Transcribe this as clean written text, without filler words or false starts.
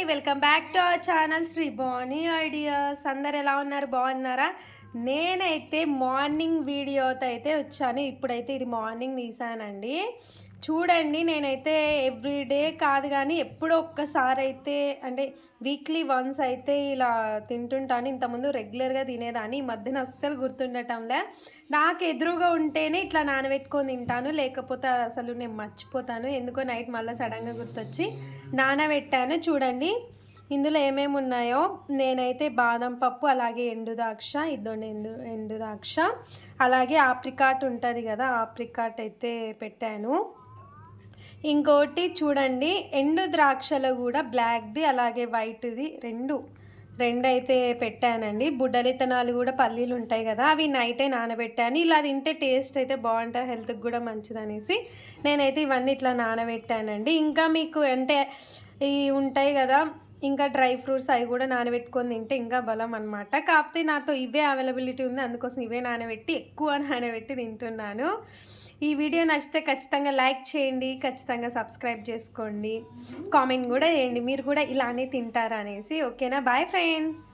Welcome back to our channel Shri Bani ideas. అందరు ఎలా ఉన్నారు, బాగున్నారా? నేనైతే మార్నింగ్ వీడియోతో అయితే వచ్చాను. ఇప్పుడైతే ఇది మార్నింగ్ తీసానండి. చూడండి, నేనైతే ఎవ్రీడే కాదు కానీ ఎప్పుడో ఒక్కసారి అయితే అంటే వీక్లీ వన్స్ అయితే ఇలా తింటుంటాను. ఇంతకుముందు రెగ్యులర్గా తినేదాన్ని, ఈ మధ్యన అస్సలు గుర్తుండటంలే. నాకు ఎదురుగా ఉంటేనే ఇట్లా నానబెట్టుకొని తింటాను, లేకపోతే అసలు నేను మర్చిపోతాను. ఎందుకో నైట్ మళ్ళీ సడన్గా గుర్తొచ్చి నానబెట్టాను. చూడండి ఇందులో ఏమేమి ఉన్నాయో. నేనైతే బాదం పప్పు, అలాగే ఎండు ద్రాక్ష, ఇద్దండి ఎండు ద్రాక్ష, అలాగే ఆప్రికాట్ ఉంటుంది కదా, ఆప్రికాట్ అయితే పెట్టాను. ఇంకోటి చూడండి, ఎండు ద్రాక్షలో కూడా బ్లాక్ది అలాగే వైట్ది రెండు అయితే పెట్టానండి. బుడ్డలితనాలు కూడా పల్లీలు ఉంటాయి కదా, అవి నైటే నానబెట్టాను. ఇలా తింటే టేస్ట్ అయితే బాగుంటుంది, హెల్త్కి కూడా మంచిది అనేసి నేనైతే ఇవన్నీ ఇట్లా నానబెట్టానండి. ఇంకా మీకు అంటే ఇవి ఉంటాయి కదా, ఇంకా డ్రై ఫ్రూట్స్ అవి కూడా నానబెట్టుకొని తింటే ఇంకా బలం అనమాట. కాకపోతే నాతో ఇవే అవైలబిలిటీ ఉంది, అందుకోసం ఇవే నానబెట్టి ఎక్కువ నానబెట్టి తింటున్నాను. ఈ వీడియో నచ్చితే ఖచ్చితంగా లైక్ చేయండి, ఖచ్చితంగా సబ్స్క్రైబ్ చేసుకోండి, కామెంట్ కూడా చేయండి మీరు కూడా ఇలానే తింటారా అనేసి. ఓకేనా? Bye friends.